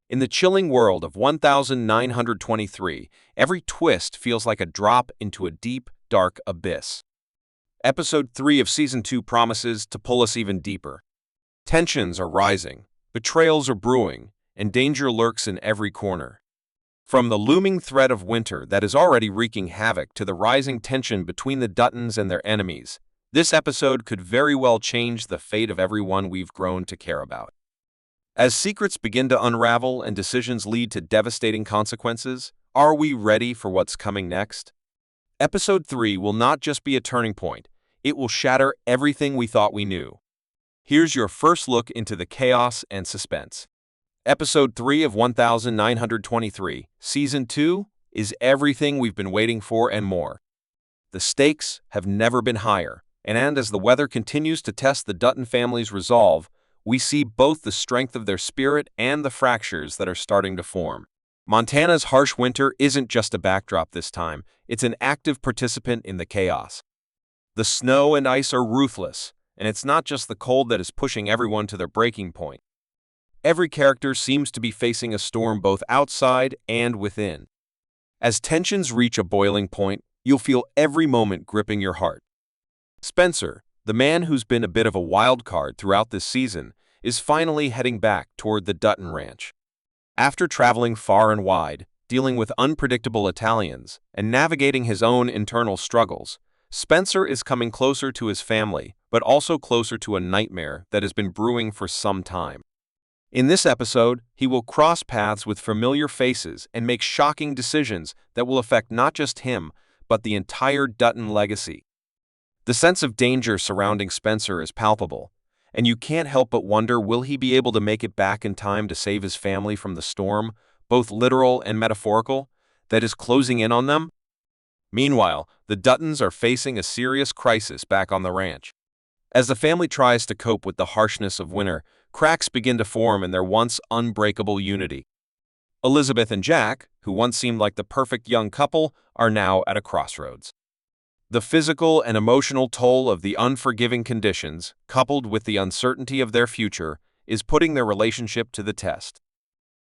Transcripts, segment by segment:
In the chilling world of 1923, every twist feels like a drop into a deep, dark abyss. Episode 3 of Season 2 promises to pull us even deeper. Tensions are rising, betrayals are brewing, and danger lurks in every corner. From the looming threat of winter that is already wreaking havoc to the rising tension between the Duttons and their enemies, this episode could very well change the fate of everyone we've grown to care about. As secrets begin to unravel and decisions lead to devastating consequences, are we ready for what's coming next? Episode 3 will not just be a turning point, it will shatter everything we thought we knew. Here's your first look into the chaos and suspense. Episode 3 of 1923, Season 2, is everything we've been waiting for and more. The stakes have never been higher, and as the weather continues to test the Dutton family's resolve, we see both the strength of their spirit and the fractures that are starting to form. Montana's harsh winter isn't just a backdrop this time, it's an active participant in the chaos. The snow and ice are ruthless, and it's not just the cold that is pushing everyone to their breaking point. Every character seems to be facing a storm both outside and within. As tensions reach a boiling point, you'll feel every moment gripping your heart. Spencer, the man who's been a bit of a wild card throughout this season, is finally heading back toward the Dutton Ranch. After traveling far and wide, dealing with unpredictable Italians, and navigating his own internal struggles, Spencer is coming closer to his family, but also closer to a nightmare that has been brewing for some time. In this episode, he will cross paths with familiar faces and make shocking decisions that will affect not just him, but the entire Dutton legacy. The sense of danger surrounding Spencer is palpable, and you can't help but wonder, will he be able to make it back in time to save his family from the storm, both literal and metaphorical, that is closing in on them? Meanwhile, the Duttons are facing a serious crisis back on the ranch. As the family tries to cope with the harshness of winter, cracks begin to form in their once unbreakable unity. Elizabeth and Jack, who once seemed like the perfect young couple, are now at a crossroads. The physical and emotional toll of the unforgiving conditions, coupled with the uncertainty of their future, is putting their relationship to the test.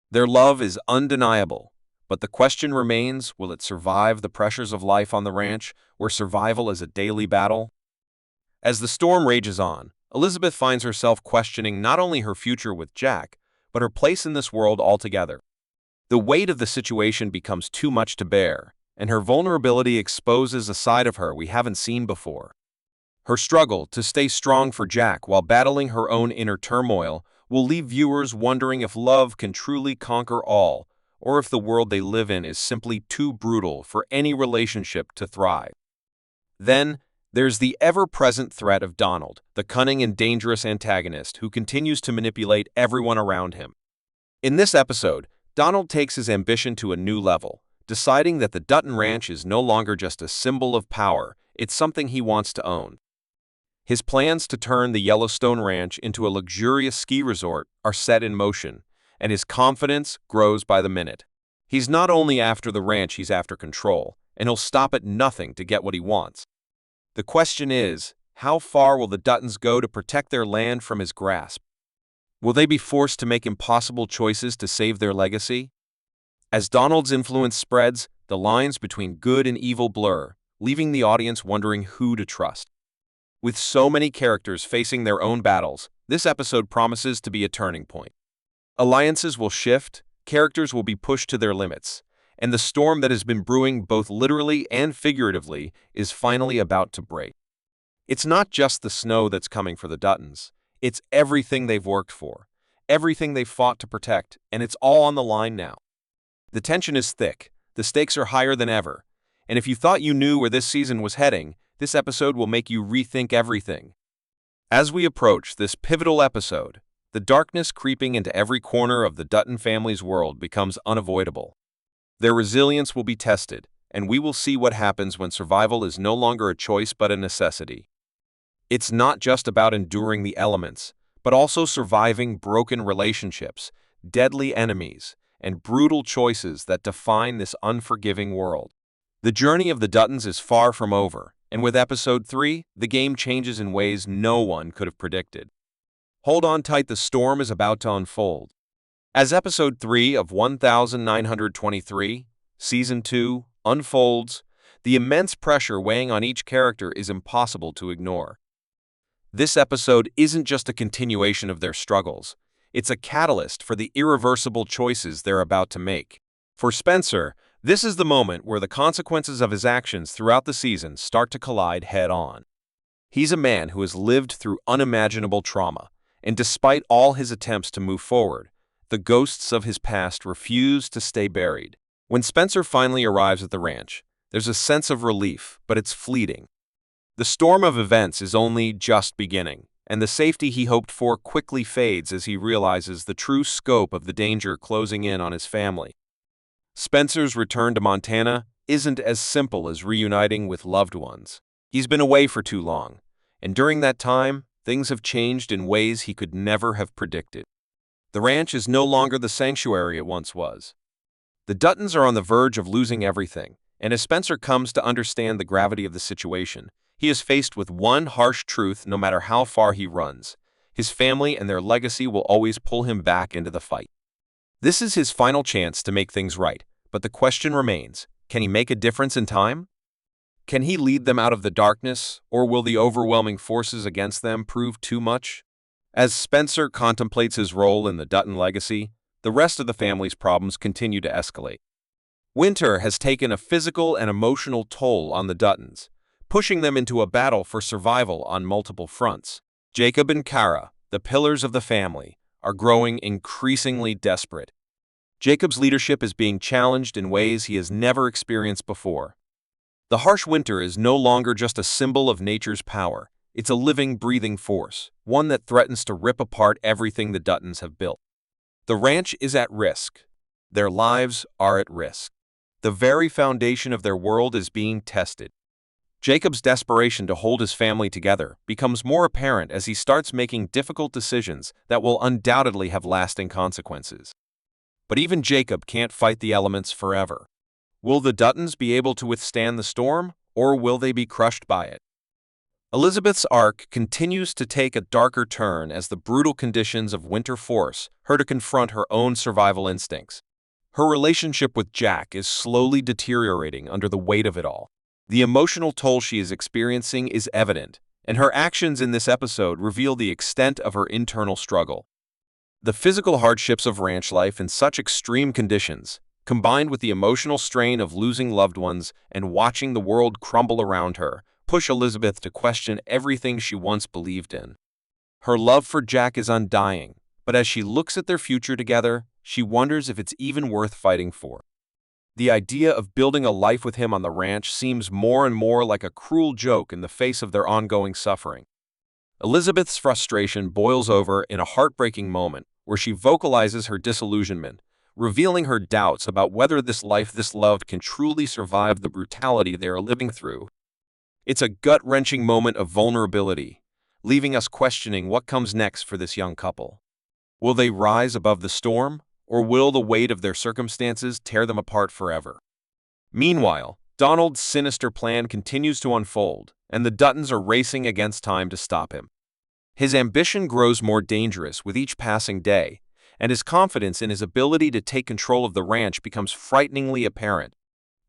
Their love is undeniable, but the question remains, will it survive the pressures of life on the ranch, where survival is a daily battle? As the storm rages on, Elizabeth finds herself questioning not only her future with Jack, but her place in this world altogether. The weight of the situation becomes too much to bear, and her vulnerability exposes a side of her we haven't seen before. Her struggle to stay strong for Jack while battling her own inner turmoil will leave viewers wondering if love can truly conquer all, or if the world they live in is simply too brutal for any relationship to thrive. Then, there's the ever-present threat of Donald, the cunning and dangerous antagonist who continues to manipulate everyone around him. In this episode, Donald takes his ambition to a new level, deciding that the Dutton Ranch is no longer just a symbol of power, it's something he wants to own. His plans to turn the Yellowstone Ranch into a luxurious ski resort are set in motion, and his confidence grows by the minute. He's not only after the ranch, he's after control, and he'll stop at nothing to get what he wants. The question is, how far will the Duttons go to protect their land from his grasp? Will they be forced to make impossible choices to save their legacy? As Donald's influence spreads, the lines between good and evil blur, leaving the audience wondering who to trust. With so many characters facing their own battles, this episode promises to be a turning point. Alliances will shift, characters will be pushed to their limits, and the storm that has been brewing both literally and figuratively is finally about to break. It's not just the snow that's coming for the Duttons, it's everything they've worked for, everything they've fought to protect, and it's all on the line now. The tension is thick, the stakes are higher than ever, and if you thought you knew where this season was heading, this episode will make you rethink everything. As we approach this pivotal episode, the darkness creeping into every corner of the Dutton family's world becomes unavoidable. Their resilience will be tested, and we will see what happens when survival is no longer a choice but a necessity. It's not just about enduring the elements, but also surviving broken relationships, deadly enemies, and brutal choices that define this unforgiving world. The journey of the Duttons is far from over, and with Episode 3, the game changes in ways no one could have predicted. Hold on tight, the storm is about to unfold. As Episode 3 of 1923, Season 2, unfolds, the immense pressure weighing on each character is impossible to ignore. This episode isn't just a continuation of their struggles, it's a catalyst for the irreversible choices they're about to make. For Spencer, this is the moment where the consequences of his actions throughout the season start to collide head-on. He's a man who has lived through unimaginable trauma, and despite all his attempts to move forward, the ghosts of his past refuse to stay buried. When Spencer finally arrives at the ranch, there's a sense of relief, but it's fleeting. The storm of events is only just beginning, and the safety he hoped for quickly fades as he realizes the true scope of the danger closing in on his family. Spencer's return to Montana isn't as simple as reuniting with loved ones. He's been away for too long, and during that time, things have changed in ways he could never have predicted. The ranch is no longer the sanctuary it once was. The Duttons are on the verge of losing everything, and as Spencer comes to understand the gravity of the situation, he is faced with one harsh truth no matter how far he runs. His family and their legacy will always pull him back into the fight. This is his final chance to make things right, but the question remains, can he make a difference in time? Can he lead them out of the darkness, or will the overwhelming forces against them prove too much? As Spencer contemplates his role in the Dutton legacy, the rest of the family's problems continue to escalate. Winter has taken a physical and emotional toll on the Duttons, pushing them into a battle for survival on multiple fronts. Jacob and Kara, the pillars of the family, are growing increasingly desperate. Jacob's leadership is being challenged in ways he has never experienced before. The harsh winter is no longer just a symbol of nature's power. It's a living, breathing force, one that threatens to rip apart everything the Duttons have built. The ranch is at risk. Their lives are at risk. The very foundation of their world is being tested. Jacob's desperation to hold his family together becomes more apparent as he starts making difficult decisions that will undoubtedly have lasting consequences. But even Jacob can't fight the elements forever. Will the Duttons be able to withstand the storm, or will they be crushed by it? Elizabeth's arc continues to take a darker turn as the brutal conditions of winter force her to confront her own survival instincts. Her relationship with Jack is slowly deteriorating under the weight of it all. The emotional toll she is experiencing is evident, and her actions in this episode reveal the extent of her internal struggle. The physical hardships of ranch life in such extreme conditions, combined with the emotional strain of losing loved ones and watching the world crumble around her, push Elizabeth to question everything she once believed in. Her love for Jack is undying, but as she looks at their future together, she wonders if it's even worth fighting for. The idea of building a life with him on the ranch seems more and more like a cruel joke in the face of their ongoing suffering. Elizabeth's frustration boils over in a heartbreaking moment where she vocalizes her disillusionment, revealing her doubts about whether this life this loved can truly survive the brutality they are living through. It's a gut-wrenching moment of vulnerability, leaving us questioning what comes next for this young couple. Will they rise above the storm, or will the weight of their circumstances tear them apart forever? Meanwhile, Donald's sinister plan continues to unfold, and the Duttons are racing against time to stop him. His ambition grows more dangerous with each passing day, and his confidence in his ability to take control of the ranch becomes frighteningly apparent.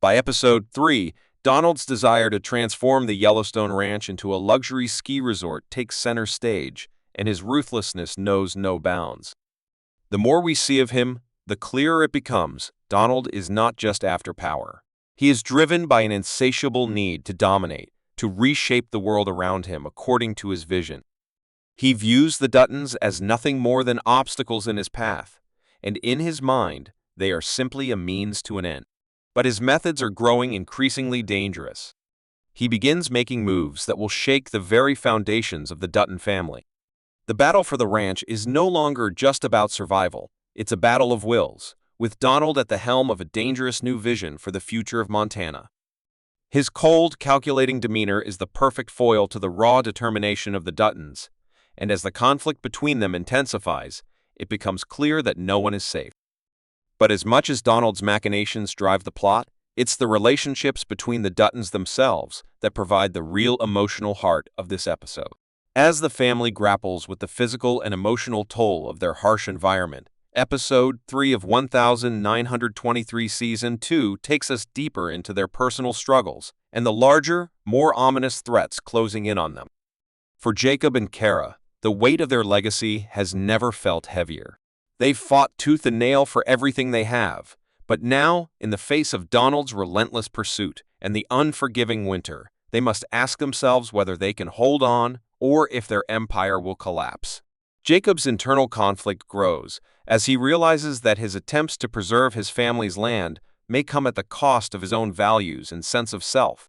By Episode 3, Donald's desire to transform the Yellowstone Ranch into a luxury ski resort takes center stage, and his ruthlessness knows no bounds. The more we see of him, the clearer it becomes Donald is not just after power. He is driven by an insatiable need to dominate, to reshape the world around him according to his vision. He views the Duttons as nothing more than obstacles in his path, and in his mind, they are simply a means to an end. But his methods are growing increasingly dangerous. He begins making moves that will shake the very foundations of the Dutton family. The battle for the ranch is no longer just about survival, it's a battle of wills, with Donald at the helm of a dangerous new vision for the future of Montana. His cold, calculating demeanor is the perfect foil to the raw determination of the Duttons, and as the conflict between them intensifies, it becomes clear that no one is safe. But as much as Donald's machinations drive the plot, it's the relationships between the Duttons themselves that provide the real emotional heart of this episode. As the family grapples with the physical and emotional toll of their harsh environment, Episode 3 of 1923 Season 2 takes us deeper into their personal struggles and the larger, more ominous threats closing in on them. For Jacob and Kara, the weight of their legacy has never felt heavier. They've fought tooth and nail for everything they have, but now, in the face of Donald's relentless pursuit and the unforgiving Winter, they must ask themselves whether they can hold on or if their empire will collapse. Jacob's internal conflict grows as he realizes that his attempts to preserve his family's land may come at the cost of his own values and sense of self.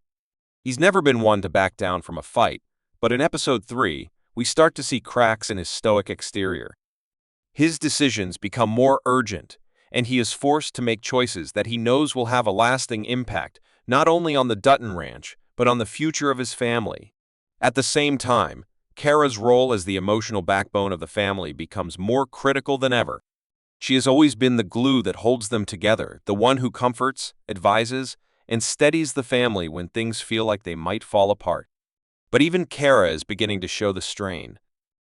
He's never been one to back down from a fight, but in Episode 3, we start to see cracks in his stoic exterior. His decisions become more urgent, and he is forced to make choices that he knows will have a lasting impact not only on the Dutton Ranch, but on the future of his family. At the same time, Kara's role as the emotional backbone of the family becomes more critical than ever. She has always been the glue that holds them together, the one who comforts, advises, and steadies the family when things feel like they might fall apart. But even Kara is beginning to show the strain.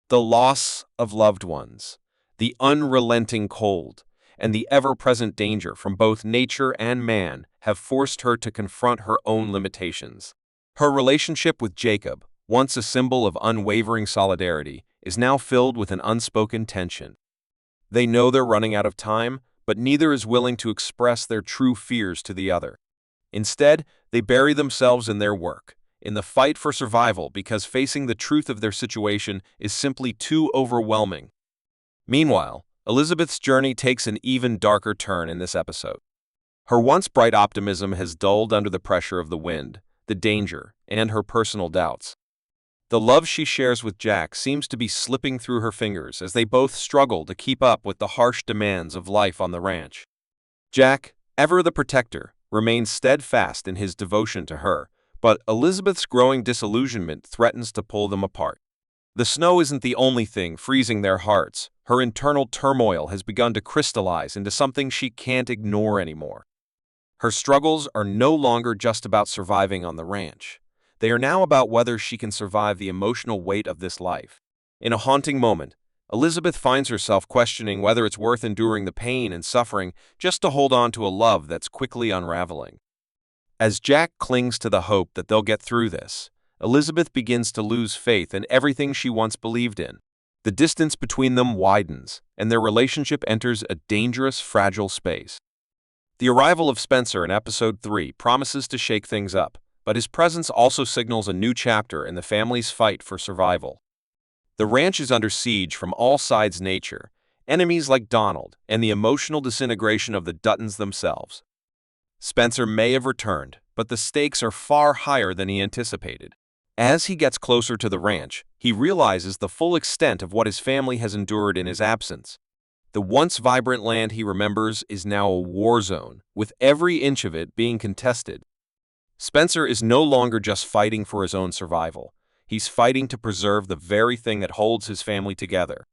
The loss of loved ones, the unrelenting cold, and the ever-present danger from both nature and man have forced her to confront her own limitations. Her relationship with Jacob, once a symbol of unwavering solidarity, is now filled with an unspoken tension. They know they're running out of time, but neither is willing to express their true fears to the other. Instead, they bury themselves in their work, in the fight for survival because facing the truth of their situation is simply too overwhelming. Meanwhile, Elizabeth's journey takes an even darker turn in this episode. Her once bright optimism has dulled under the pressure of the wind, the danger, and her personal doubts. The love she shares with Jack seems to be slipping through her fingers as they both struggle to keep up with the harsh demands of life on the ranch. Jack, ever the protector, remains steadfast in his devotion to her, but Elizabeth's growing disillusionment threatens to pull them apart. The snow isn't the only thing freezing their hearts. Her internal turmoil has begun to crystallize into something she can't ignore anymore. Her struggles are no longer just about surviving on the ranch. They are now about whether she can survive the emotional weight of this life. In a haunting moment, Elizabeth finds herself questioning whether it's worth enduring the pain and suffering just to hold on to a love that's quickly unraveling. As Jack clings to the hope that they'll get through this, Elizabeth begins to lose faith in everything she once believed in. The distance between them widens, and their relationship enters a dangerous, fragile space. The arrival of Spencer in Episode 3 promises to shake things up, but his presence also signals a new chapter in the family's fight for survival. The ranch is under siege from all sides nature, enemies like Donald, and the emotional disintegration of the Duttons themselves. Spencer may have returned, but the stakes are far higher than he anticipated. As he gets closer to the ranch, he realizes the full extent of what his family has endured in his absence. The once vibrant land he remembers is now a war zone, with every inch of it being contested. Spencer is no longer just fighting for his own survival. He's fighting to preserve the very thing that holds his family together.